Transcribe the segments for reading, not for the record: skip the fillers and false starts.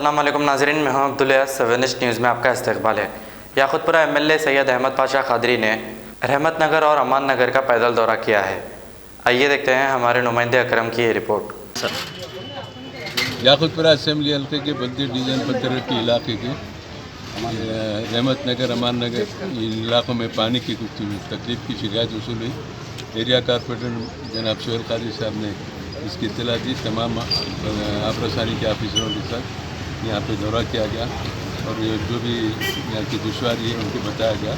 अस्सलाम वालेकुम नाज़रीन, मैं हूं अब्दुल्ला। 7 न्यूज़ में आपका इस्तकबाल है। याकुतपुरा एमएलए सैयद अहमद पाशा कादरी ने रहमत नगर और अमान नगर का पैदल दौरा किया है। आइए देखते हैं हमारे नुमाइंदे अकरम की ये रिपोर्ट। याकुतपुरा असेंबली हल्के के बल्दी डिवीज़न पंचरट्टी इलाके के रहमत नगर, अमान नगर इन इलाकों में पानी की कुछ तकलीफ की शिकायत वसूल हुई। एरिया कारपोरेटर जनाब सोहेल कादरी साहब ने इसकी इत्तला दी। तमाम आबरसानी के ऑफिसरों के साथ यहाँ पे दौरा किया गया और जो भी यहाँ की दुश्वारी है उनको बताया गया।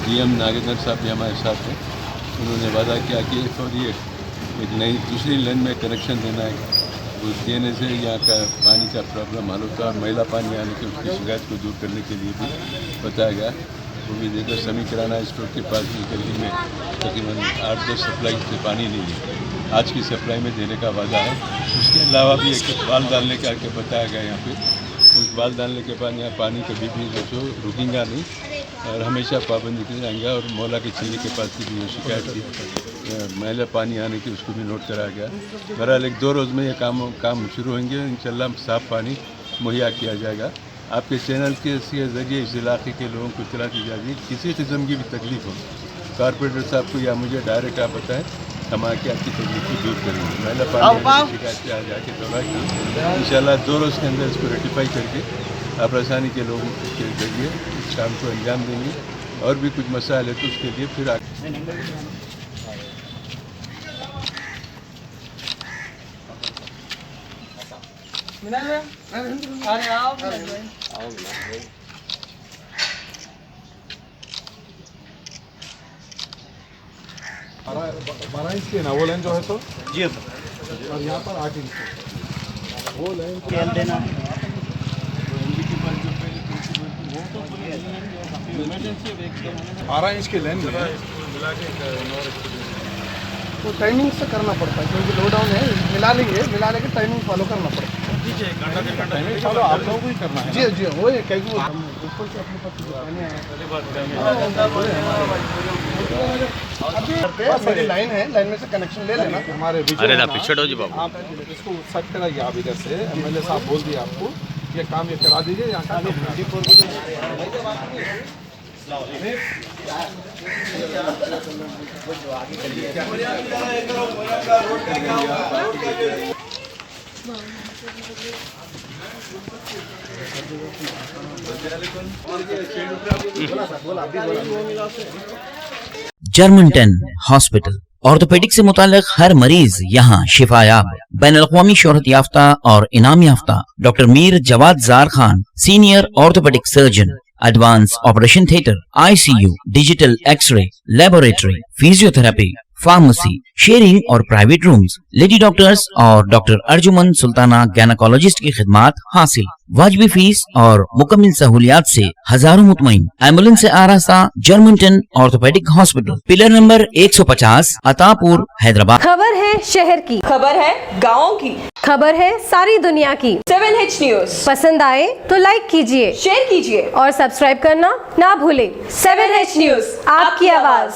डीएम नागेंद्र साहब भी हमारे साथ हैं। उन्होंने वादा किया कि फौरी एक नई दूसरी लाइन में कनेक्शन देना है, उस देने से यहाँ का पानी का प्रॉब्लम हल होता है और मैला पानी आने के उसकी शिकायत को दूर करने के लिए भी बताया गया। वो भी देखो समी किराना स्टोर के पास की गली में तकरीबन 8-10 सप्लाई से पानी नहीं है, आज की सप्लाई में देने का वादा है। उसके अलावा भी एक बाल डालने का के बताया गया यहाँ पे। उस बाल डालने के बाद यहाँ पानी कभी भी जो रुकेगा नहीं और हमेशा पाबंदी की जाएंगे। और मौला के चीनी के पास की भी शिकायत थी मैला पानी आने की, उसको भी नोट कराया गया। बहरहाल 1-2 रोज़ में ये काम शुरू होंगे। इंशाल्लाह साफ़ पानी मुहैया किया जाएगा। आपके चैनल के ज़रिए इस इलाके के लोगों को इत्तला दी जाएगी। किसी किस्म की भी तकलीफ हो कारपोरेटर साहब को या मुझे डायरेक्ट आप बताएं, हम आके आपकी तकलीफ को दूर करेंगे। मैला पानी की शिकायत आ जाके दौरा की इंशाल्लाह 2 रोज़ के अंदर इसको रेटिफाई करके आप आसानी के लोगों के जरिए इस काम को अंजाम देंगे। और भी कुछ मसाइल है तो उसके लिए फिर बारह इंच की ना वो लाइन जो है तो जी और यहाँ पर 8 इंच वो लाइन तेल देना। 12 इंच की लाइन तो टाइमिंग से करना पड़ता है क्योंकि लो डाउन है। मिला लेंगे टाइमिंग फॉलो करना पड़ता है। टाइमिंग फॉलो आप लोगों को ही करना है। जी वो क्योंकि वो ऊपर से अपने पास अभी लाइन है, लाइन में से कनेक्शन ले लेना। हमारे आप इसको सेट कराइए। आप इधर से एमएलए साहब बोल दिए आपको ये काम ये करा दीजिए। यहाँ का जर्मनटन हॉस्पिटल ऑर्थोपेडिक से मुताल्लिक हर मरीज यहाँ शिफायाब। बैनुल-अक़वामी शोहरत याफ्ता और इनाम याफ्ता doctor Mir Jawad Jar Khan, senior orthopaedic surgeon, advance operation theatre, ICU, digital x ray, laboratory, physiotherapy, pharmacy, sharing और प्राइवेट रूम्स, लेडी डॉक्टर्स और डॉक्टर अर्जुमन सुल्ताना गायनेकोलॉजिस्ट की खिदमात हासिल। वाजबी फीस और मुकम्मल सहूलियात से हजारों मुतमईन। एम्बुलेंस से आरास्ता Germanton orthopaedic hospital, pillar number 150, Attapur, Hyderabad. खबर है शहर की, खबर है गाँव की, खबर है सारी दुनिया की। 7H न्यूज़ पसंद आए तो लाइक कीजिए, शेयर कीजिए और सब्सक्राइब करना ना भूले। 7H न्यूज़, आपकी आवाज।